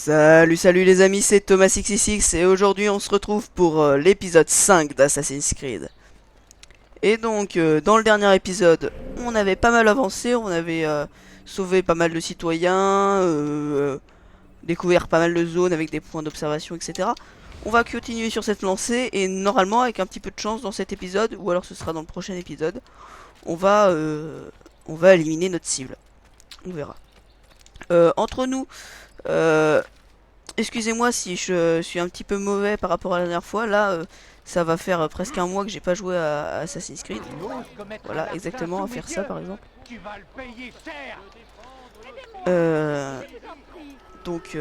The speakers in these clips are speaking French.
Salut les amis, c'est Thomas66 et aujourd'hui on se retrouve pour l'épisode 5 d'Assassin's Creed. Et donc dans le dernier épisode, on avait pas mal avancé, on avait sauvé pas mal de citoyens, découvert pas mal de zones avec des points d'observation, etc. On va continuer sur cette lancée et normalement avec un petit peu de chance dans cet épisode, ou alors ce sera dans le prochain épisode, on va éliminer notre cible. On verra. Entre nous... Excusez-moi si je suis un petit peu mauvais par rapport à la dernière fois. Là, ça va faire presque un mois que j'ai pas joué à Assassin's Creed. Voilà, exactement, à faire ça par exemple. Euh, donc,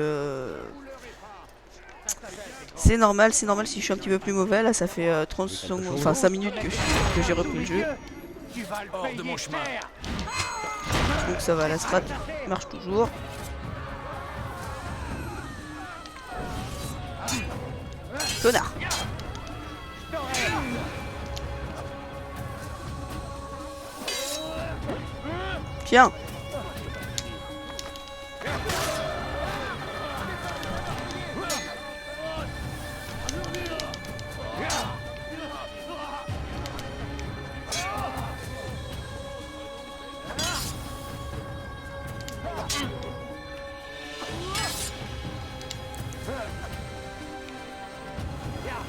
c'est normal si je suis un petit peu plus mauvais. Là, ça fait 30 secondes, enfin 5 minutes que j'ai repris le jeu. Hors de mon chemin. Donc ça va, la strat marche toujours. Connard. Tiens.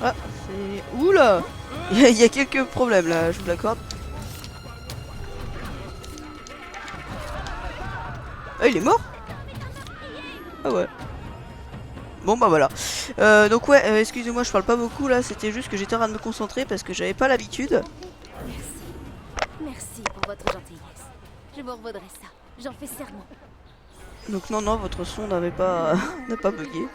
Ah, c'est... Oula. Il y a quelques problèmes là, je vous l'accorde. Ah, il est mort? Ah ouais. Bon bah voilà. Donc ouais, excusez-moi, je parle pas beaucoup là, c'était juste que j'étais en train de me concentrer parce que j'avais pas l'habitude. Merci. Merci pour votre gentillesse. Je vous revaudrai ça. J'en fais serment. Donc non, votre son n'avait pas... n'a pas bugué.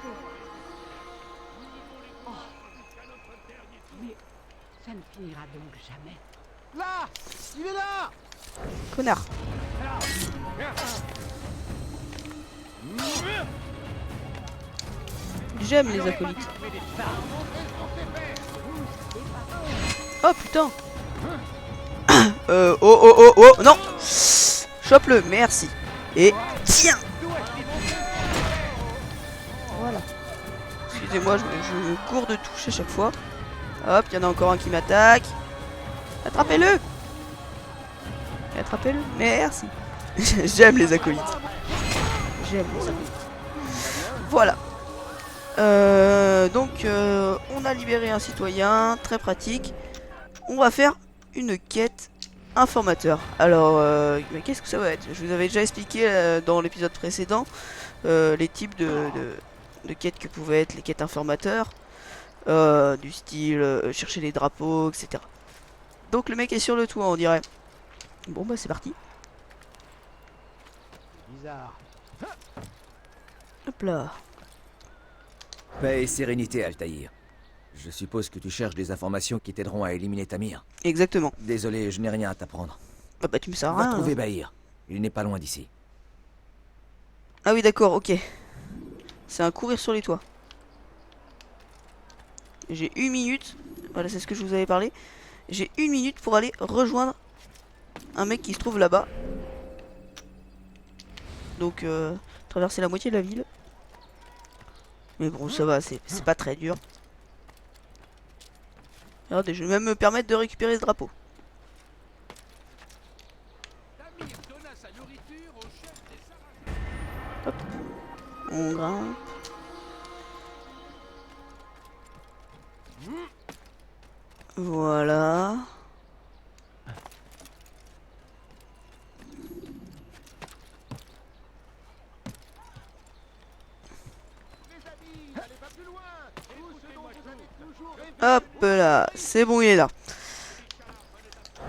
Ça ne finira donc jamais. Là! Il est là! Connard. J'aime les acolytes. Oh putain. Oh, non. Chope-le, merci. Et tiens. Voilà. Excusez-moi, je cours de touche à chaque fois. Hop, il y en a encore un qui m'attaque. Attrapez-le. Attrapez-le, merci. J'aime les acolytes. J'aime les acolytes. Voilà. Donc, on a libéré un citoyen, très pratique. On va faire une quête informateur. Alors, mais qu'est-ce que ça va être? Je vous avais déjà expliqué dans l'épisode précédent les types de quêtes que pouvaient être les quêtes informateurs. Du style chercher les drapeaux, etc. Donc le mec est sur le toit, on dirait. Bon bah c'est parti. Bizarre. Hop là. Paix et sérénité, Altaïr. Je suppose que tu cherches des informations qui t'aideront à éliminer Tamir. Exactement. Désolé, je n'ai rien à t'apprendre. Ah bah tu me sers à Va rien. trouver Hein. Bahir. Il n'est pas loin d'ici. Ah oui d'accord, ok. C'est un courir sur les toits. J'ai 1 minute. Voilà, c'est ce que je vous avais parlé. J'ai 1 minute pour aller rejoindre un mec qui se trouve là-bas. Donc traverser la moitié de la ville. Mais bon ça va, c'est pas très dur. Regardez, je vais même me permettre de récupérer ce drapeau. Hop. On grimpe. Voilà. Hop là, c'est bon, il est là.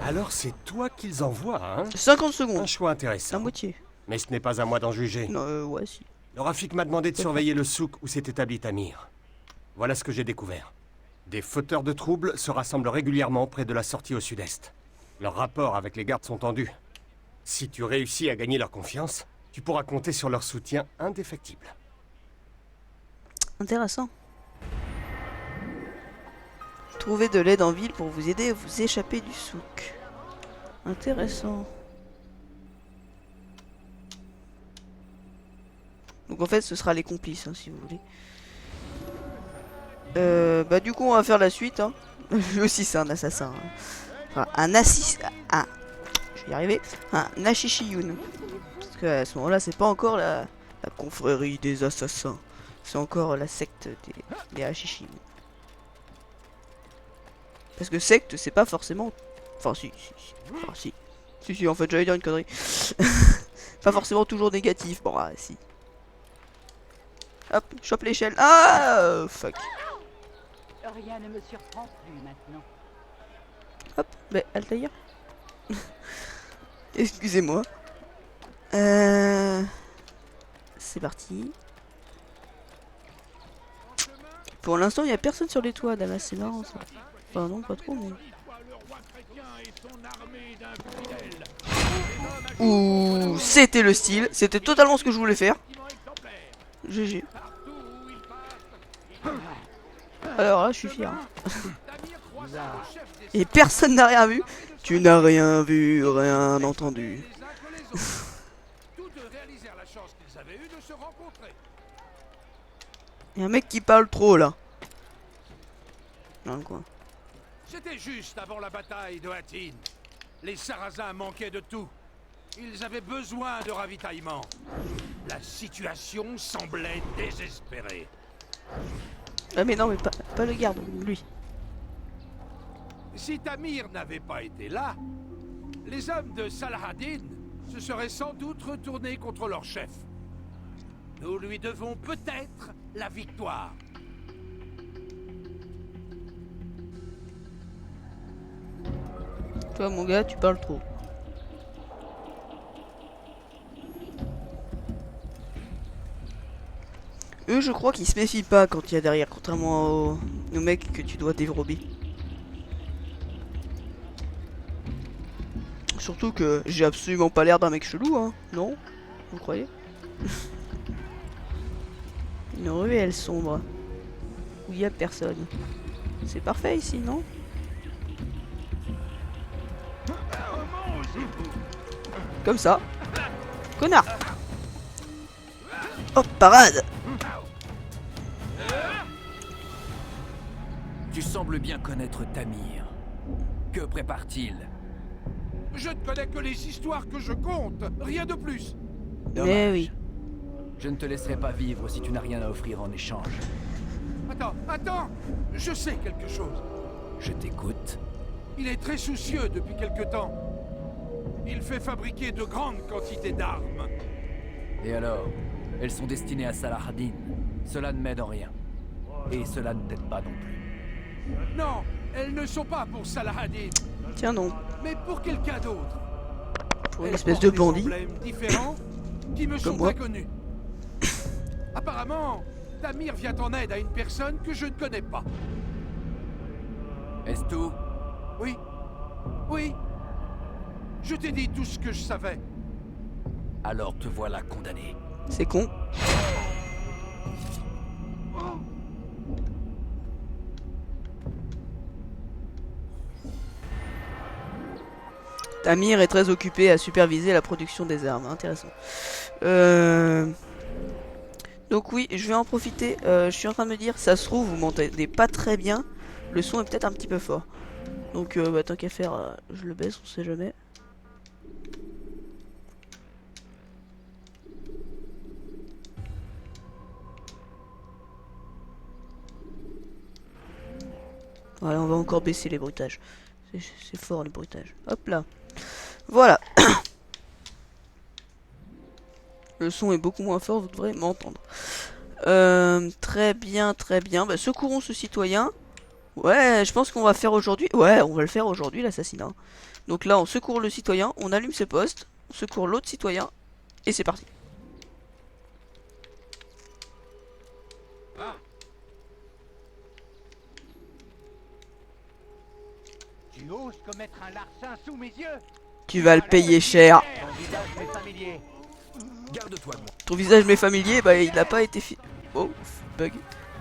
Alors c'est toi qu'ils envoient, hein? 50 Un secondes, choix la intéressant. moitié. Mais ce n'est pas à moi d'en juger. Non, ouais, si. Le Rafik m'a demandé de surveiller le souk où s'est établi Tamir. Voilà ce que j'ai découvert. Des fauteurs de troubles se rassemblent régulièrement près de la sortie au sud-est. Leurs rapports avec les gardes sont tendus. Si tu réussis à gagner leur confiance, tu pourras compter sur leur soutien indéfectible. Intéressant. Trouvez de l'aide en ville pour vous aider à vous échapper du souk. Intéressant. Donc en fait ce sera les complices hein, si vous voulez. Bah du coup on va faire la suite hein. Lui aussi c'est un assassin hein. Enfin un je vais y arriver. Un Ashishiyun. Parce qu'à ce moment là c'est pas encore la confrérie des assassins. C'est encore la secte des Ashishiyun. Parce que secte c'est pas forcément... Enfin si. Enfin si en fait j'allais dire une connerie. Pas forcément toujours négatif. Bon ah si. Hop, chope l'échelle. Ah fuck. Rien ne me surprend plus maintenant. Hop, bah Altaïr. Excusez-moi. C'est parti. Pour l'instant, il n'y a personne sur les toits, Damas, c'est marrant ça. Enfin non, pas trop, mais... Ouh, c'était le style. C'était totalement ce que je voulais faire. GG. Alors là, je suis fier. Et personne n'a rien vu. Tu n'as rien vu, rien entendu. Il y a un mec qui parle trop là. Dans le coin. C'était juste avant la bataille de Hattin. Les Sarrasins manquaient de tout. Ils avaient besoin de ravitaillement. La situation semblait désespérée. Ah mais non, mais pas le garde, lui. Si Tamir n'avait pas été là, les hommes de Salah-ad-Din se seraient sans doute retournés contre leur chef. Nous lui devons peut-être la victoire. Toi mon gars, tu parles trop. Eux, je crois qu'ils se méfient pas quand il y a derrière, contrairement au mec que tu dois dérober. Surtout que j'ai absolument pas l'air d'un mec chelou, hein. Non? Vous croyez? Une ruelle sombre. Où il y a personne. C'est parfait ici, non? Comme ça. Connard! Oh, parade! Tu sembles bien connaître Tamir. Que prépare-t-il? Je ne connais que les histoires que je compte, rien de plus. Mais oui. Je ne te laisserai pas vivre si tu n'as rien à offrir en échange. Attends, je sais quelque chose. Je t'écoute. Il est très soucieux depuis quelque temps. Il fait fabriquer de grandes quantités d'armes. Et alors? Elles sont destinées à Salah-ad-Din. Cela ne m'aide en rien. Et cela ne t'aide pas non plus. Non, elles ne sont pas pour Salah-ad-Din, Tiens non. mais pour quelqu'un d'autre. Pour une Elles espèce portent de des bandit. emblèmes différents qui me sont moi. très connus. Apparemment, Tamir vient en aide à une personne que je ne connais pas. Est-ce tout? Oui. Je t'ai dit tout ce que je savais. Alors te voilà condamné. C'est con. Tamir est très occupé à superviser la production des armes. Intéressant. Donc oui, je vais en profiter. Je suis en train de me dire, ça se trouve, vous m'entendez pas très bien. Le son est peut-être un petit peu fort. Donc bah, tant qu'à faire, je le baisse, on sait jamais. Voilà, on va encore baisser les bruitages. C'est fort les bruitages. Hop là. Voilà. Le son est beaucoup moins fort, vous devrez m'entendre. Très bien, très bien. Bah, secourons ce citoyen. Ouais, je pense qu'on va faire aujourd'hui. Ouais, on va le faire aujourd'hui, l'assassinat. Donc là, on secourt le citoyen, on allume ses postes, on secourt l'autre citoyen, et c'est parti. Tu oses commettre un larcin sous mes yeux? Tu vas le payer cher. Ton visage m'est familier. Garde-toi de moi. Ton visage m'est familier, bah il n'a pas été oh, bug.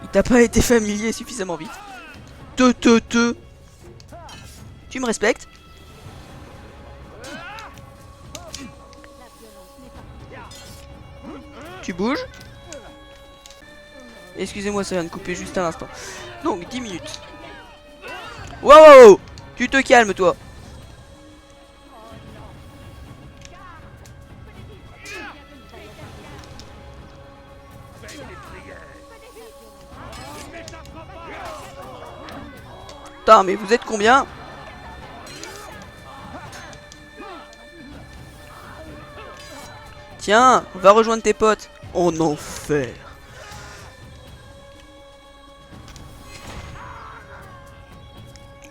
Il t'a pas été familier suffisamment vite. Tu me respectes? Tu bouges? Excusez-moi, ça vient de couper juste à l'instant. Donc 10 minutes. Wow, tu te calmes toi. Putain, mais vous êtes combien? Tiens, va rejoindre tes potes. En enfer.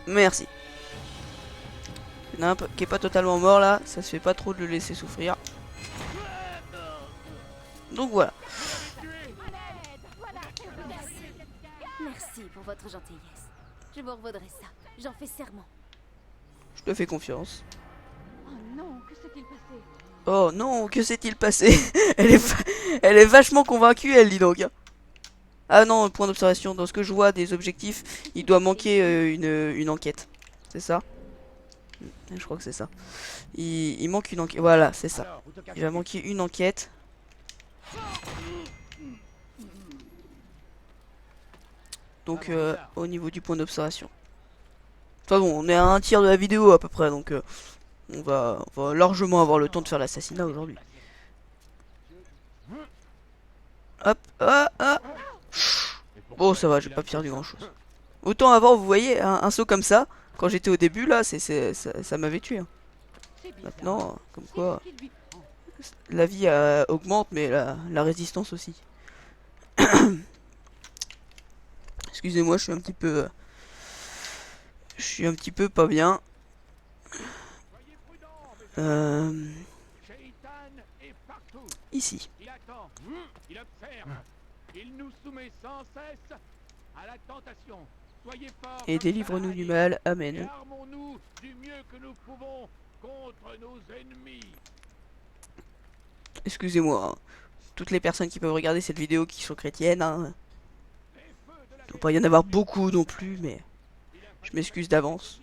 Merci. Il y en a un qui est pas totalement mort là, ça se fait pas trop de le laisser souffrir. Donc voilà. Merci pour votre gentillesse. Je vous revaudrai ça. J'en fais serment. Je te fais confiance. Oh non, que s'est-il passé? Oh non, que s'est-il passé? Elle est vachement convaincue, elle dit donc. Ah non, point d'observation, dans ce que je vois des objectifs, il doit manquer une enquête. C'est ça? Je crois que c'est ça. Il manque une enquête. Voilà, c'est ça. Il va manquer une enquête. Donc au niveau du point d'observation. Enfin bon, on est à un tiers de la vidéo à peu près, donc on va largement avoir le temps de faire l'assassinat aujourd'hui. Hop, ah, ah. Bon, ça va, j'ai pas perdu grand chose. Autant avant, vous voyez, un saut comme ça, quand j'étais au début là, ça m'avait tué. Hein. Maintenant, comme quoi, la vie augmente, mais la résistance aussi. Excusez-moi, je suis un petit peu pas bien. Ici. Il attend, il observe, il nous soumet sans cesse à la tentation. Soyez forts. Et délivre-nous du mal, Et amen. armons-nous du mieux que nous pouvons contre nos ennemis. Excusez-moi, hein. Toutes les personnes qui peuvent regarder cette vidéo qui sont chrétiennes, hein. Il ne doit pas y en avoir beaucoup non plus, mais je m'excuse d'avance.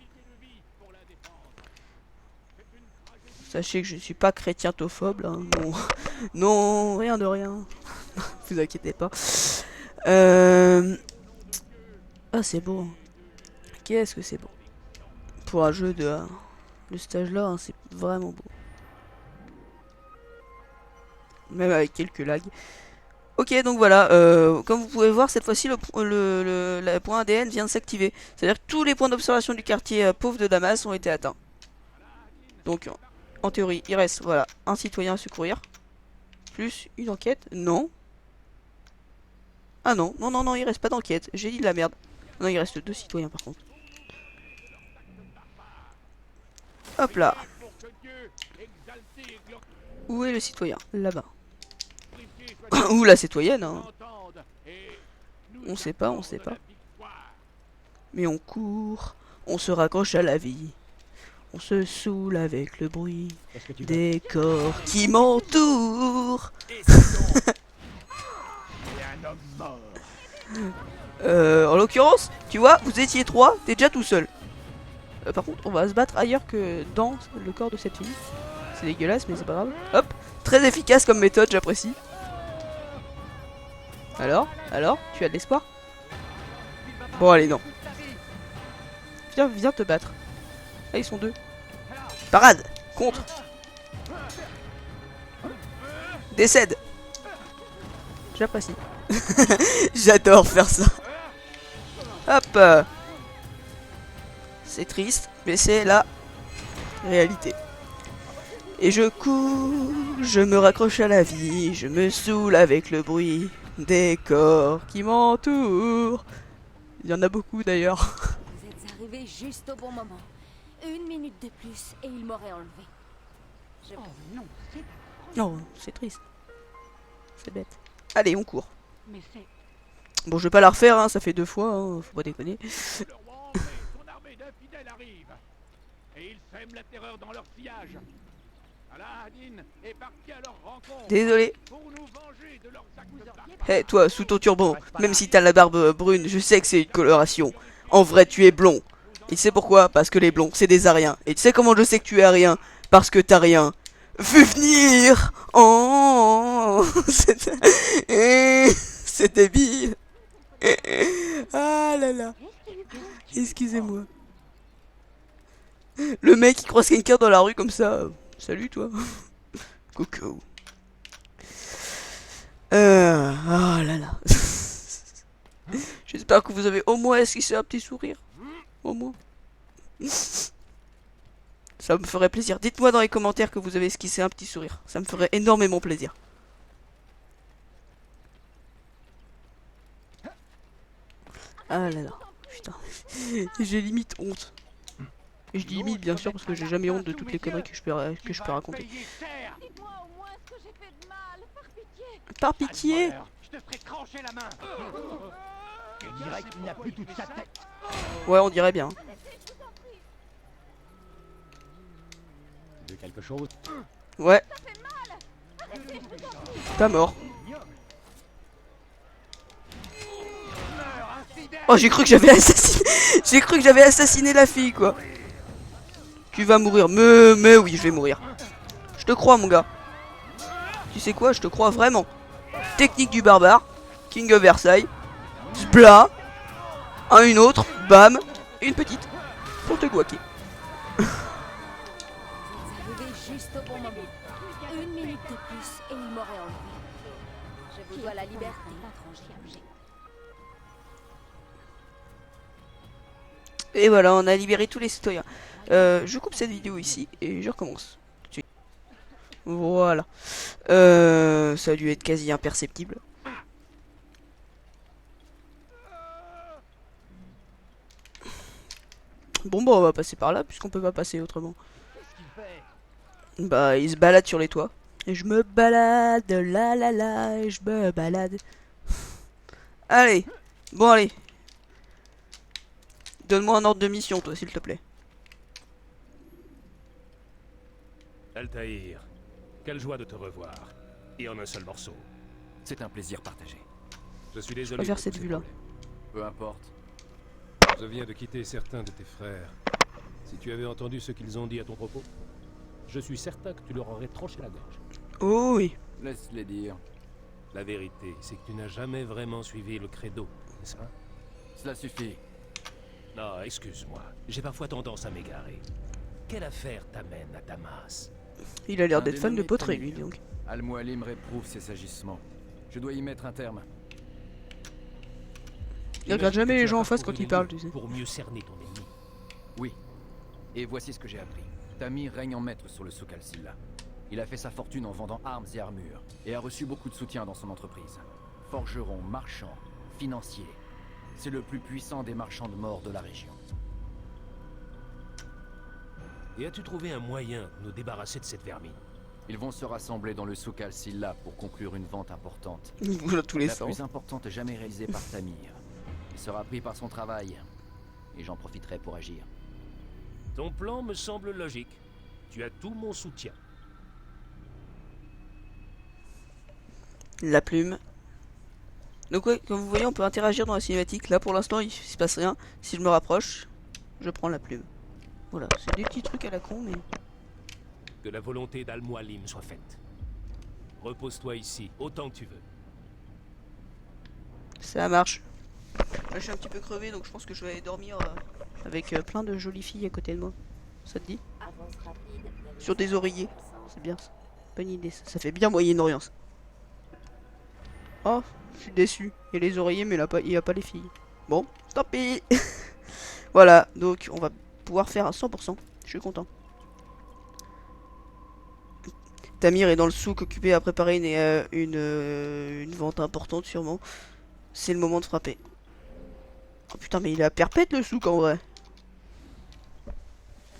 Sachez que je ne suis pas chrétientophobe, hein. Non. Non, rien de rien. Vous inquiétez pas. Ah, c'est beau. Qu'est-ce que c'est beau. Pour un jeu de stage là, hein, c'est vraiment beau. Même avec quelques lags. Ok, donc voilà, comme vous pouvez voir, cette fois-ci, le point ADN vient de s'activer. C'est-à-dire que tous les points d'observation du quartier pauvre de Damas ont été atteints. Donc, en théorie, il reste, voilà, un citoyen à secourir. Plus une enquête. Non. Ah non, non, non, non, il reste pas d'enquête. J'ai dit de la merde. Non, il reste 2 citoyens par contre. Hop là. Où est le citoyen? Là-bas. Ou la citoyenne, hein. On sait pas, on sait pas. Mais on court, on se raccroche à la vie. On se saoule avec le bruit des corps qui m'entourent. En l'occurrence, tu vois, vous étiez 3, t'es déjà tout seul. Par contre, on va se battre ailleurs que dans le corps de cette fille. C'est dégueulasse, mais c'est pas grave. Hop, très efficace comme méthode, j'apprécie. Alors, tu as de l'espoir? Bon, allez, non. Viens te battre. Ah, ils sont 2. Parade, contre. Décède. J'apprécie. J'adore faire ça. Hop. C'est triste, mais c'est la réalité. Et je cours, je me raccroche à la vie, je me saoule avec le bruit des corps qui m'entourent. Il y en a beaucoup d'ailleurs. Vous êtes arrivé juste au bon moment. 1 minute de plus et il m'aurait enlevé. Oh non, c'est... Non, c'est triste. C'est bête. Allez, on court. Mais c'est... Bon, je vais pas la refaire, hein, ça fait 2 fois, hein, faut pas déconner. Le roi André et son armée d'infidèles arrivent. Et ils sèment la terreur dans leur sillage. Saladin est parti à leur rencontre. Désolé. Pour nous venger de leurs actes barbares. Hé, toi, sous ton turban, même si t'as la barbe brune, je sais que c'est une coloration. En vrai, tu es blond. Et tu sais pourquoi? Parce que les blonds, c'est des ariens. Et tu sais comment je sais que tu es arien? Parce que t'as rien vu venir. Oh, c'est débile. Ah là là. Excusez-moi. Le mec qui croise quelqu'un dans la rue comme ça. Salut toi. Coco. Ah là là. J'espère que vous avez au moins esquissé un petit sourire. Au moins. Ça me ferait plaisir. Dites-moi dans les commentaires que vous avez esquissé un petit sourire. Ça me ferait énormément plaisir. Ah là là. Putain. J'ai limite honte. Et je dis limite bien sûr parce que j'ai jamais honte de toutes les conneries que je peux raconter. Dites-moi au moins ce que j'ai fait de mal, par pitié. Par pitié. Je te ferai trancher la main. Je dirais qu'il n'a plus toute sa tête. Ouais, on dirait bien. De quelque chose. Ouais. Pas mort. Oh, j'ai cru que j'avais assassiné. J'ai cru que j'avais assassiné la fille, quoi. Tu vas mourir. Mais oui, je vais mourir. Je te crois, mon gars. Tu sais quoi, je te crois vraiment. Technique du barbare. King of Versailles. Splat. Une autre. Bam. Une petite. Pour te guaquer. Vous arrivez juste au bon moment. Une minute de plus et il m'aurait enlevé. Je vous dois la liberté. Et voilà, on a libéré tous les citoyens. Je coupe cette vidéo ici et je recommence. Tout de suite. Voilà. Ça a dû être quasi imperceptible. Bon, on va passer par là puisqu'on peut pas passer autrement. Bah, il se balade sur les toits. Et je me balade, la la la, et je me balade. Allez, bon allez. Donne-moi un ordre de mission, toi, s'il te plaît. Altaïr, quelle joie de te revoir. Et en un seul morceau. C'est un plaisir partagé. Je suis désolé. préfère pour cette tous ces vue-là. problèmes. Peu importe. Je viens de quitter certains de tes frères. Si tu avais entendu ce qu'ils ont dit à ton propos, je suis certain que tu leur aurais tranché la gorge. Oh oui. Laisse-les dire. La vérité, c'est que tu n'as jamais vraiment suivi le credo, n'est-ce pas? Cela suffit. Non, excuse-moi. J'ai parfois tendance à m'égarer. Quelle affaire t'amène à Damas? Il a l'air Un d'être fan de dénommé poterie, Tamir. lui, donc. Al-Mualim réprouve ses agissements. Je dois y mettre un terme. Il regarde jamais les gens en face quand il parle, tu sais. Pour mieux cerner ton ennemi. Oui. Et voici ce que j'ai appris. Tamir règne en maître sur le souk al-Silla. Il a fait sa fortune en vendant armes et armures, et a reçu beaucoup de soutien dans son entreprise. Forgeron, marchand, financier. C'est le plus puissant des marchands de mort de la région. Et as-tu trouvé un moyen de nous débarrasser de cette vermine? Ils vont se rassembler dans le souk al-Silla pour conclure une vente importante. Il bouge dans tous les La sens. plus importante jamais réalisée par Tamir. Il sera pris par son travail, et j'en profiterai pour agir. Ton plan me semble logique. Tu as tout mon soutien. La plume. Donc ouais, comme vous voyez, on peut interagir dans la cinématique. Là, pour l'instant, il se passe rien. Si je me rapproche, je prends la plume. Voilà, c'est des petits trucs à la con, mais... Que la volonté d'Al-Mualim soit faite. Repose-toi ici, autant que tu veux. Ça marche. Là, je suis un petit peu crevé, donc je pense que je vais aller dormir avec plein de jolies filles à côté de moi. Ça te dit? Sur des oreillers. C'est bien ça. Bonne idée, ça fait bien Moyen-Orient. Ça. Oh, je suis déçu. Il y a les oreillers, mais il n'y a pas les filles. Bon, tant pis. Voilà, donc on va pouvoir faire à 100%. Je suis content. Tamir est dans le souk occupé à préparer une vente importante sûrement. C'est le moment de frapper. Oh putain, mais il est à perpète le souk en vrai.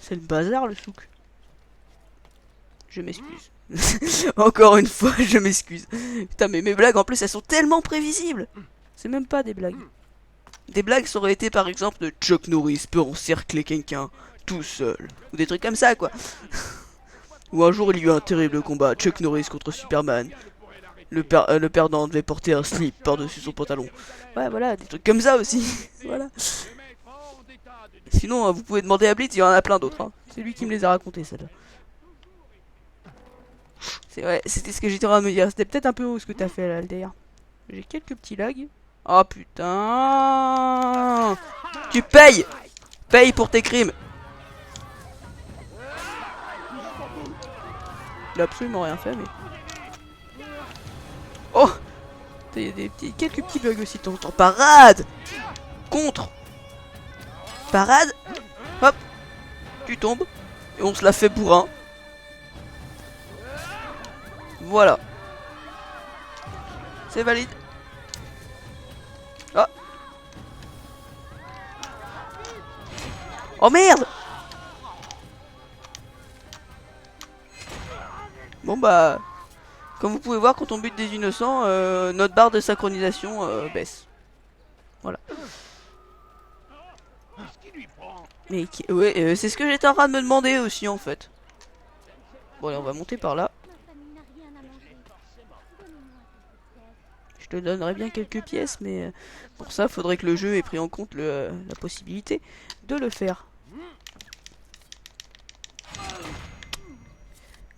C'est le bazar le souk. Je m'excuse. Encore une fois, je m'excuse. Putain, mais mes blagues en plus elles sont tellement prévisibles. C'est même pas des blagues. Des blagues ça aurait été par exemple de Chuck Norris peut encercler quelqu'un tout seul. Ou des trucs comme ça quoi. Ou un jour il y eut un terrible combat, Chuck Norris contre Superman. Le perdant devait porter un slip par-dessus son pantalon. Ouais voilà, des trucs comme ça aussi. Voilà. Sinon vous pouvez demander à Blitz, il y en a plein d'autres. Hein. C'est lui qui me les a racontés celle-là. C'est vrai, c'était ce que j'étais en train de me dire. C'était peut-être un peu haut ce que t'as fait là, Altair. J'ai quelques petits lags. Oh putain. Tu payes. Paye pour tes crimes. Il a absolument rien fait, mais... Oh. Il y a quelques petits bugs aussi de temps en temps. Parade. Contre. Parade. Hop. Tu tombes. Et on se la fait bourrin. Voilà. C'est valide. Ah. Oh merde. Bon bah... Comme vous pouvez voir, quand on bute des innocents, notre barre de synchronisation baisse. Voilà. Mais ouais, c'est ce que j'étais en train de me demander aussi en fait. Bon allez, on va monter par là. Je te donnerais bien quelques pièces, mais pour ça, faudrait que le jeu ait pris en compte la possibilité de le faire.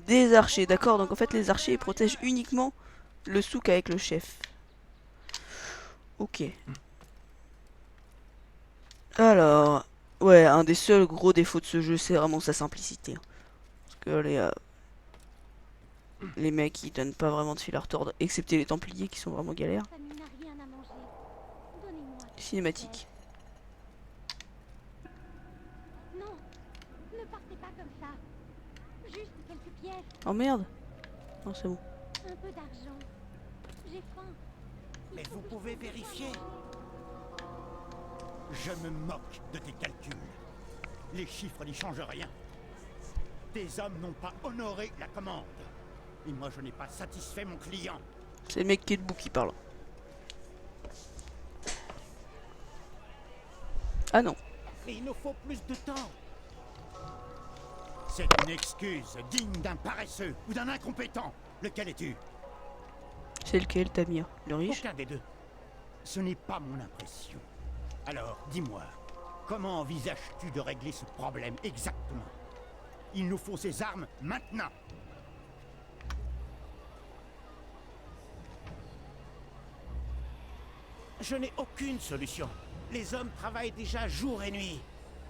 Des archers, d'accord, donc en fait les archers ils protègent uniquement le souk avec le chef. Ok. Alors, ouais, un des seuls gros défauts de ce jeu, c'est vraiment sa simplicité. Parce que les mecs ils donnent pas vraiment de fil à retordre, excepté les templiers qui sont vraiment galères. Cinématique. Non, ne partez pas comme ça. Juste quelques pièces, Oh merde. Non c'est bon. un peu d'argent. J'ai faim. Mais vous pouvez vérifier. Je me moque de tes calculs. Les chiffres n'y changent rien. Tes hommes n'ont pas honoré la commande. Et moi, je n'ai pas satisfait mon client. C'est le mec qui est debout qui parle. Ah non. Mais il nous faut plus de temps. C'est une excuse digne d'un paresseux ou d'un incompétent. Lequel es-tu? C'est lequel, Tamir? Le riche? Aucun des deux. Ce n'est pas mon impression. Alors, dis-moi, comment envisages-tu de régler ce problème exactement? Il nous faut ces armes maintenant. Je n'ai aucune solution. Les hommes travaillent déjà jour et nuit.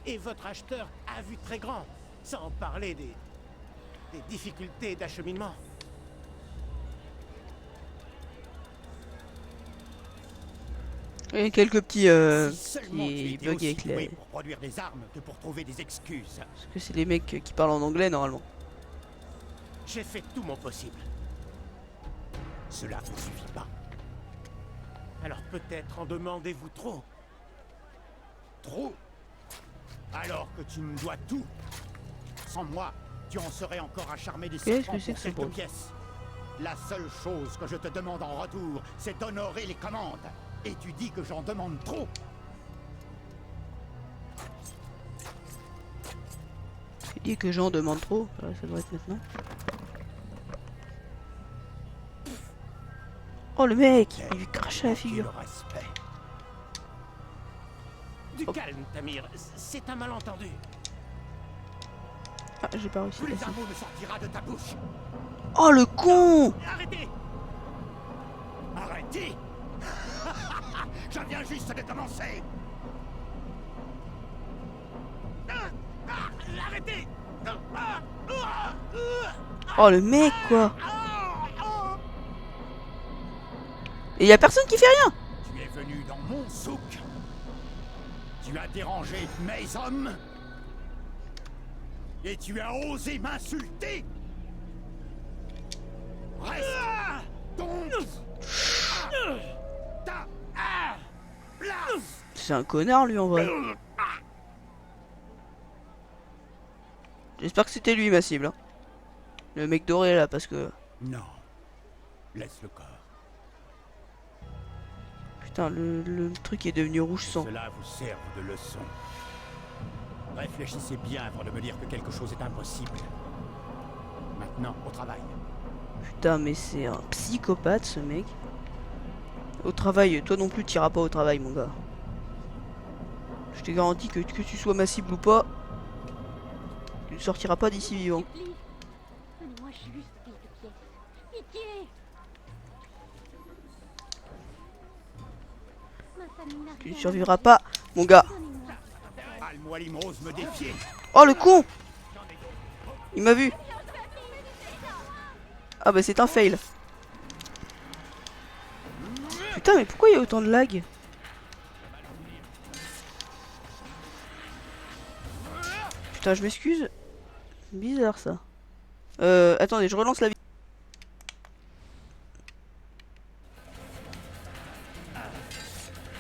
Et votre acheteur a vu très grand, sans parler des difficultés d'acheminement. Il y a quelques petits Seulement tu qui étais bugs aussi avec doué les... pour produire des armes que pour trouver des excuses. Parce que c'est les mecs qui parlent en anglais normalement. J'ai fait tout mon possible. Cela ne suffit pas. Alors peut-être en demandez-vous trop. Trop? Alors que tu me dois tout. Sans moi, tu en serais encore à charmer des Qu'est-ce serpents que c'est pour que ce quelques bruit? pièces. La seule chose que je te demande en retour, c'est d'honorer les commandes. Et tu dis que j'en demande trop. Il dit que j'en demande trop. Ça doit être maintenant. Oh le mec, il lui crache à la Le figure. respect. Du Hop. calme, Tamir. C'est un malentendu. Ah, j'ai pas réussi. Plus Ah, un si. mot ne sortira de ta bouche. Oh le con! Arrêtez! Arrêtez! Je viens juste de commencer! Arrêtez! Oh le mec quoi! Et y a personne qui fait rien! Tu es venu dans mon souk. Tu as dérangé mes hommes. Et tu as osé m'insulter. Reste donc ta place. C'est un connard lui en vrai. J'espère que c'était lui ma cible. Hein. Le mec doré là parce que... Non. Laisse le corps. Putain le truc est devenu rouge sang. Cela vous serve de leçon. Réfléchissez bien avant de me dire que quelque chose est impossible. Maintenant, au travail. Putain mais c'est un psychopathe ce mec. Au travail, toi non plus t'iras pas au travail mon gars. Je te garantis que tu sois ma cible ou pas, tu ne sortiras pas d'ici vivant. Supplie. Donnez-moi juste quelques pièces. Pitié. Tu ne survivras pas, mon gars. Al-Mualim-Rose me défiait. Oh, le con! Il m'a vu. Ah bah c'est un fail. Putain, mais pourquoi il y a autant de lag? Putain, je m'excuse. Bizarre ça. Attendez, je relance la vidéo.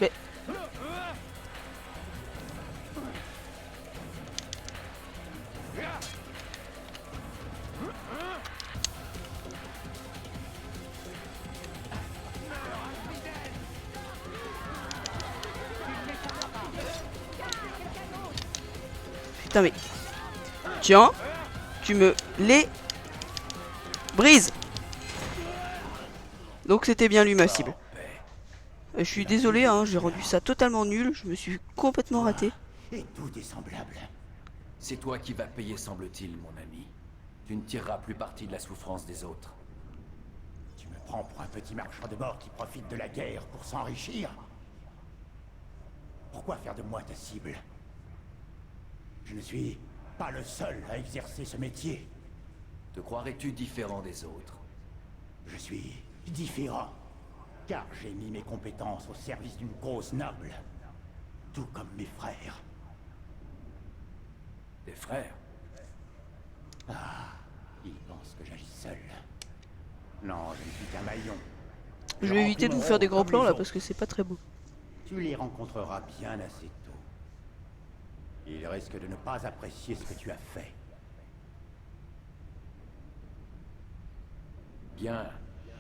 Mais... Putain mais... Tiens, tu me les brises. Donc c'était bien lui ma cible. Je suis désolé, hein, j'ai rendu ça totalement nul. Je me suis complètement raté. Et tout est semblable. C'est toi qui vas payer, semble-t-il, mon ami. Tu ne tireras plus parti de la souffrance des autres. Tu me prends pour un petit marchand de mort qui profite de la guerre pour s'enrichir? Pourquoi faire de moi ta cible? Je ne suis pas le seul à exercer ce métier. Te croirais-tu différent des autres? Je suis différent, car j'ai mis mes compétences au service d'une cause noble, tout comme mes frères. Tes frères? Ils pensent que j'agis seul. Non, je ne suis qu'un maillon. Je vais éviter de vous faire des grands plans là parce que c'est pas très beau. Tu les rencontreras bien assez tôt. Ils risquent de ne pas apprécier ce que tu as fait. Bien.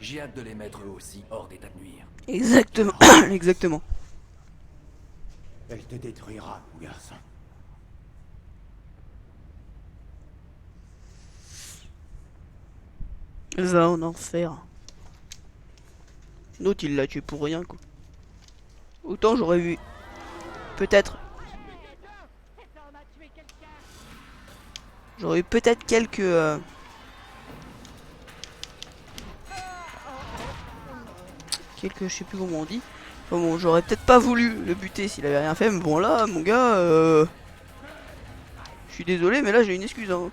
J'ai hâte de les mettre eux aussi hors d'état de nuire. Exactement, exactement. Elle te détruira, mon garçon. Va en enfer. L'autre il l'a tué pour rien quoi. Autant j'aurais eu peut-être. J'aurais eu peut-être quelques je sais plus comment on dit. Enfin bon, j'aurais peut-être pas voulu le buter s'il avait rien fait, mais bon là, mon gars, je suis désolé, mais là j'ai une excuse. Hein.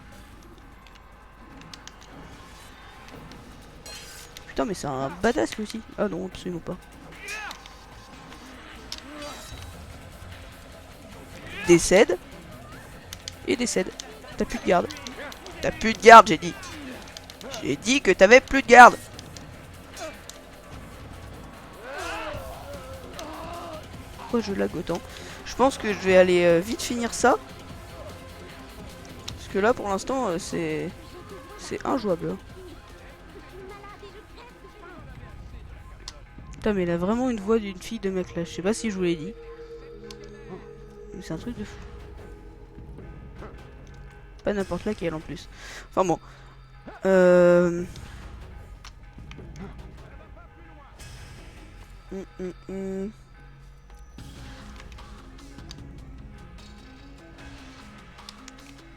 Putain, mais c'est un badass lui aussi. Ah non, absolument pas. Décède. Et décède. T'as plus de garde. T'as plus de garde, j'ai dit. J'ai dit que t'avais plus de garde. Pourquoi je lag autant? Je pense que je vais aller vite finir ça. Parce que là, pour l'instant, c'est injouable. Hein. Putain, mais il a vraiment une voix d'une fille de mec là. Je sais pas si je vous l'ai dit. Mais c'est un truc de fou. Pas n'importe laquelle en plus. Enfin bon.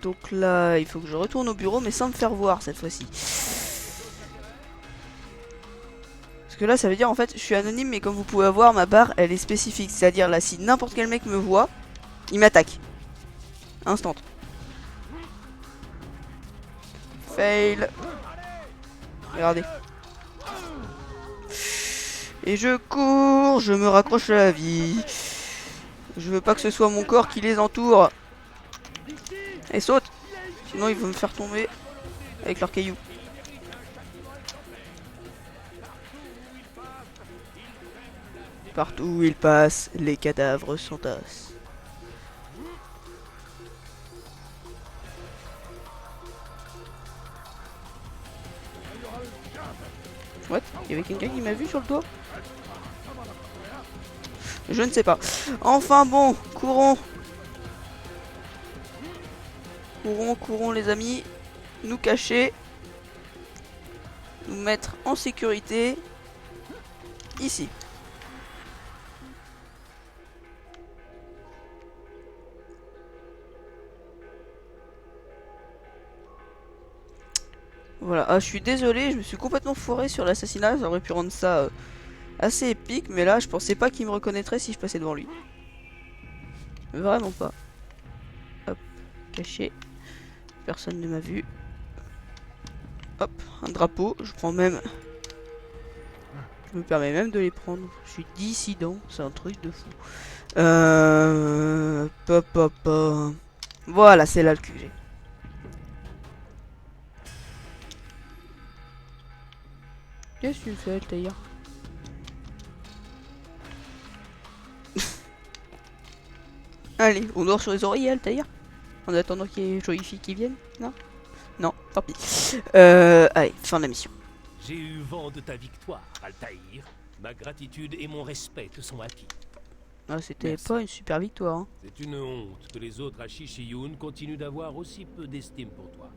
Donc là, il faut que je retourne au bureau, mais sans me faire voir cette fois-ci. Parce que là, ça veut dire en fait, je suis anonyme, mais comme vous pouvez voir, ma barre, elle est spécifique. C'est-à-dire là, si n'importe quel mec me voit, il m'attaque. Instant. Fail. Regardez. Et je cours, je me raccroche à la vie. Je veux pas que ce soit mon corps qui les entoure. Et saute. Sinon ils vont me faire tomber avec leurs cailloux. Partout où ils passent, les cadavres s'entassent. What? Il y avait quelqu'un qui m'a vu sur le toit? Je ne sais pas. Enfin bon, courons. Courons, courons les amis. Nous cacher. Nous mettre en sécurité. Ici. Voilà, je suis désolé, je me suis complètement foiré sur l'assassinat, ça aurait pu rendre ça assez épique, mais là je pensais pas qu'il me reconnaîtrait si je passais devant lui. Vraiment pas. Hop, caché. Personne ne m'a vu. Hop, un drapeau, je prends même... Je me permets même de les prendre. Je suis dissident, c'est un truc de fou. Papa. Voilà, c'est là le QG. Qu'est-ce que tu fais, Altaïr? Allez, on dort sur les oreillers, Altaïr. En attendant qu'il y ait Jolie Fille qui vienne. Non? Non, tant pis. Allez, fin de la mission. J'ai eu vent de ta victoire, Altaïr. Ma gratitude et mon respect te sont acquis. Ah, c'était Merci. pas une super victoire. Hein. C'est une honte que les autres Ashishiyun continuent d'avoir aussi peu d'estime pour toi.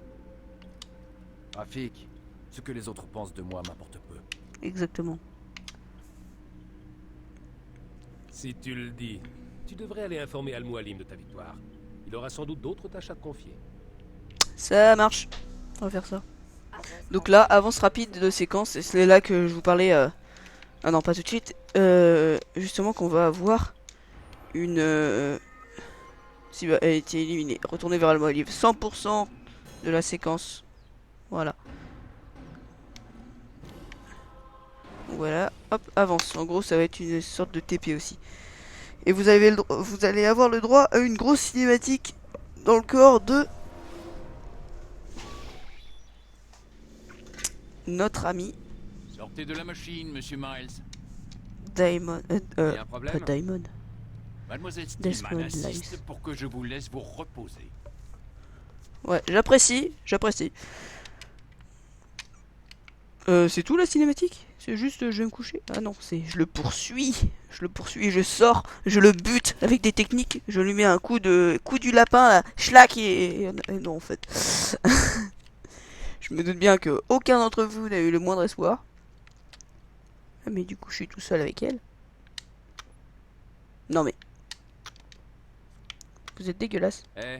Rafik, ce que les autres pensent de moi m'importe peu. Exactement. Si tu le dis, tu devrais aller informer Al-Mualim de ta victoire. Il aura sans doute d'autres tâches à te confier. Ça marche. On va faire ça. Donc là, avance rapide de séquence. Et c'est là que je vous parlais... Ah non, pas tout de suite. Justement qu'on va avoir une... Si bah, elle a été éliminée. Retourner vers Al-Mualim. 100% de la séquence. Voilà. Voilà. Hop, avance. En gros, ça va être une sorte de TP aussi. Et vous allez avoir le droit à une grosse cinématique dans le corps de notre ami Sortez de la machine, monsieur Miles. Daimon. Y a un Pas problème? Daimon. Mademoiselle Desmond Stillman insiste Lice. pour que je vous laisse vous reposer. Ouais, j'apprécie. C'est tout la cinématique? C'est juste je vais me coucher? Ah non, c'est je le poursuis, je sors, je le bute avec des techniques, je lui mets un coup du lapin là, schlack et non en fait. Je me doute bien que aucun d'entre vous n'a eu le moindre espoir. Ah, mais du coup je suis tout seul avec elle. Non mais vous êtes dégueulasse. Eh,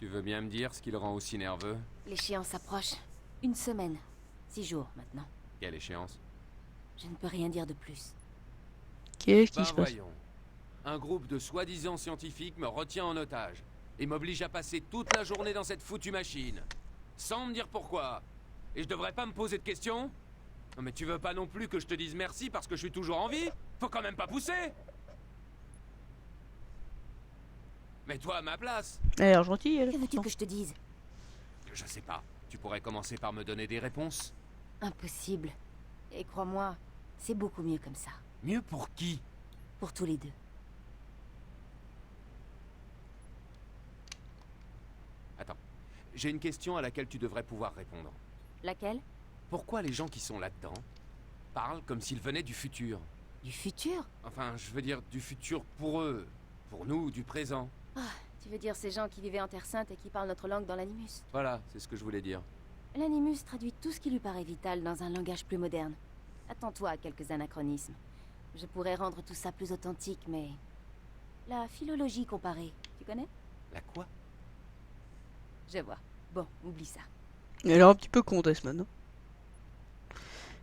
tu veux bien me dire ce qui le rend aussi nerveux? L'échéance approche. 1 semaine. 6 jours maintenant. Quelle échéance? Je ne peux rien dire de plus. Qu'est-ce qui Ben se passe? voyons. Un groupe de soi-disant scientifiques me retient en otage et m'oblige à passer toute la journée dans cette foutue machine. Sans me dire pourquoi. Et je devrais pas me poser de questions? Non mais tu veux pas non plus que je te dise merci parce que je suis toujours en vie? Faut quand même pas pousser! Mets-toi à ma place. Elle a l'air gentille elle. Que veux-tu pourtant. que je te dise? Je sais pas. Tu pourrais commencer par me donner des réponses. Impossible. Et crois-moi, c'est beaucoup mieux comme ça. Mieux pour qui? Pour tous les deux. Attends. J'ai une question à laquelle tu devrais pouvoir répondre. Laquelle? Pourquoi les gens qui sont là-dedans parlent comme s'ils venaient du futur? Du futur? Enfin, je veux dire du futur pour eux. Pour nous, du présent. Tu veux dire ces gens qui vivaient en Terre Sainte et qui parlent notre langue dans l'animus? Voilà, c'est ce que je voulais dire. L'animus traduit tout ce qui lui paraît vital dans un langage plus moderne. Attends-toi à quelques anachronismes. Je pourrais rendre tout ça plus authentique, mais... La philologie comparée, tu connais? La quoi? Je vois. Bon, oublie ça. Elle a l'air un petit peu con Desmond.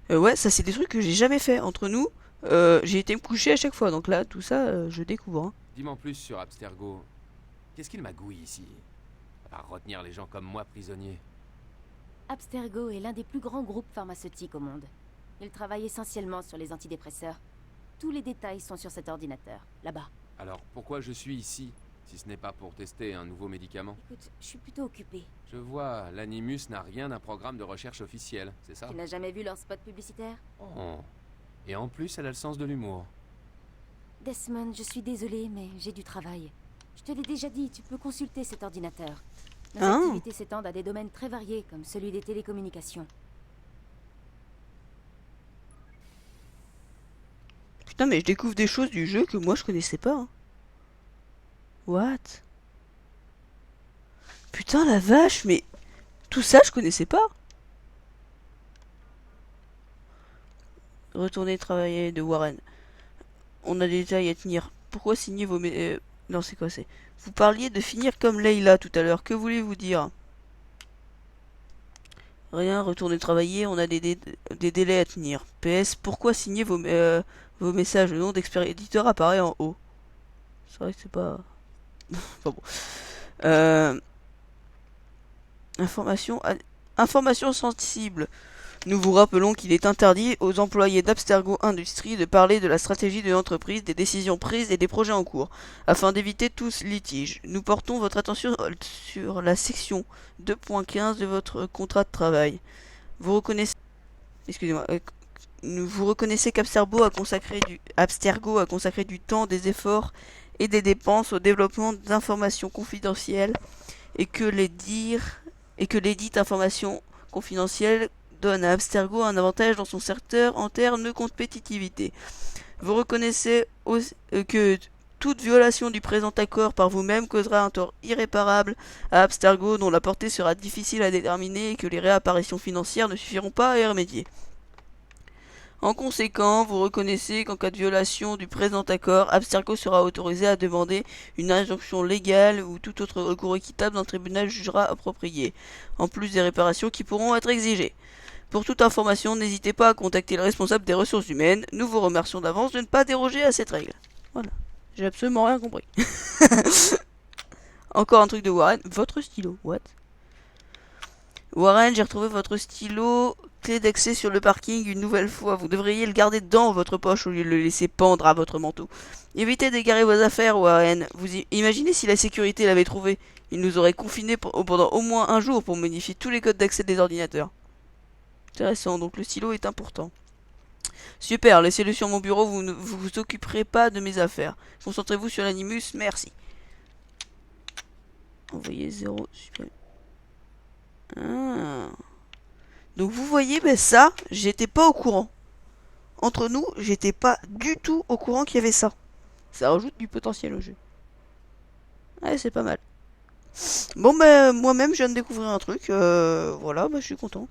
Ouais, ça c'est des trucs que j'ai jamais fait entre nous. J'ai été me coucher à chaque fois, donc là tout ça je découvre. Hein. Dis-moi en plus sur Abstergo. Qu'est-ce qu'il magouille ici? À part retenir les gens comme moi prisonniers. Abstergo est l'un des plus grands groupes pharmaceutiques au monde. Il travaille essentiellement sur les antidépresseurs. Tous les détails sont sur cet ordinateur, là-bas. Alors pourquoi je suis ici, si ce n'est pas pour tester un nouveau médicament? Écoute, je suis plutôt occupée. Je vois, l'Animus n'a rien d'un programme de recherche officiel, c'est ça? Tu n'as jamais vu leur spot publicitaire? Oh. Et en plus, elle a le sens de l'humour. Desmond, je suis désolée, mais j'ai du travail. Je te l'ai déjà dit, tu peux consulter cet ordinateur. Nos Ah. activités s'étendent à des domaines très variés, comme celui des télécommunications. Putain, mais je découvre des choses du jeu que moi je connaissais pas. Hein. What? Putain la vache, mais tout ça je connaissais pas. Retournez travailler de Warren. On a des détails à tenir. Pourquoi signer vos... non, c'est quoi c'est? Vous parliez de finir comme Leila tout à l'heure. Que voulez-vous dire? Rien, retournez travailler, on a des délais à tenir. PS, pourquoi signer vos messages? Le nom d'expéditeur apparaît en haut. C'est vrai que c'est pas... Enfin bon. Information sensible. Nous vous rappelons qu'il est interdit aux employés d'Abstergo Industries de parler de la stratégie de l'entreprise, des décisions prises et des projets en cours, afin d'éviter tout litige. Nous portons votre attention sur la section 2.15 de votre contrat de travail. Vous reconnaissez... Excusez-moi. Vous reconnaissez qu'Abstergo a consacré du temps, des efforts et des dépenses au développement d'informations confidentielles et que les dites informations confidentielles donne à Abstergo un avantage dans son secteur en termes de compétitivité. Vous reconnaissez aussi, que toute violation du présent accord par vous-même causera un tort irréparable à Abstergo dont la portée sera difficile à déterminer et que les réapparitions financières ne suffiront pas à y remédier. En conséquent, vous reconnaissez qu'en cas de violation du présent accord, Abstergo sera autorisé à demander une injonction légale ou tout autre recours équitable d'un tribunal jugera approprié, en plus des réparations qui pourront être exigées. Pour toute information, n'hésitez pas à contacter le responsable des ressources humaines. Nous vous remercions d'avance de ne pas déroger à cette règle. Voilà. J'ai absolument rien compris. Encore un truc de Warren. Votre stylo. What? Warren, j'ai retrouvé votre stylo. Clé d'accès sur le parking une nouvelle fois. Vous devriez le garder dans votre poche au lieu de le laisser pendre à votre manteau. Évitez d'égarer vos affaires, Warren. Vous imaginez si la sécurité l'avait trouvé? Il nous aurait confinés pendant au moins un jour pour modifier tous les codes d'accès des ordinateurs. Intéressant, donc le stylo est important. Super, laissez-le sur mon bureau, vous ne vous occuperez pas de mes affaires. Concentrez-vous sur l'animus, merci. Envoyez 0, super. Ah. Donc vous voyez, ben ça, j'étais pas au courant. Entre nous, j'étais pas du tout au courant qu'il y avait ça. Ça rajoute du potentiel au jeu. Ouais, c'est pas mal. Bon, ben moi-même, je viens de découvrir un truc. Voilà, ben je suis content.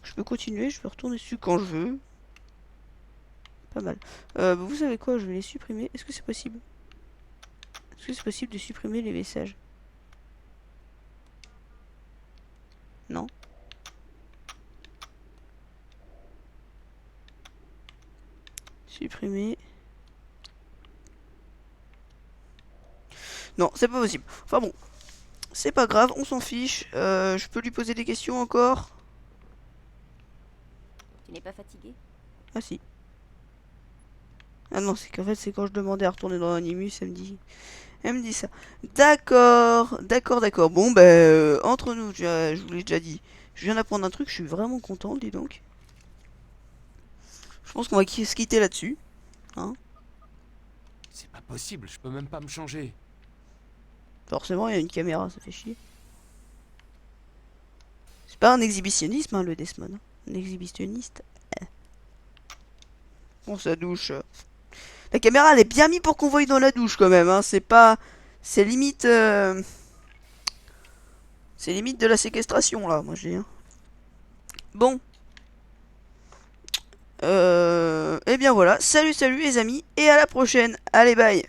Je peux continuer, je peux retourner dessus quand je veux. Pas mal. Vous savez quoi, je vais les supprimer. Est-ce que c'est possible? Est-ce que c'est possible de supprimer les messages? Non. Supprimer. Non, c'est pas possible. Enfin bon. C'est pas grave, on s'en fiche. Je peux lui poser des questions encore? Tu n'es pas fatigué? Ah si. Ah non, c'est qu'en fait, c'est quand je demandais à retourner dans l'animus, elle me dit ça. D'accord, d'accord, d'accord. Bon, ben, entre nous, je vous l'ai déjà dit. Je viens d'apprendre un truc, je suis vraiment content, dis donc. Je pense qu'on va se quitter là-dessus. Hein? C'est pas possible, je peux même pas me changer. Forcément, il y a une caméra, ça fait chier. C'est pas un exhibitionnisme, hein, le Desmond. Un exhibitionniste. Bon, sa douche. La caméra, elle est bien mise pour qu'on voie dans la douche, quand même. Hein. C'est pas... C'est limite... C'est limite de la séquestration, là, moi, je dis. Hein. Bon. Eh bien, voilà. Salut, salut, les amis. Et à la prochaine. Allez, bye.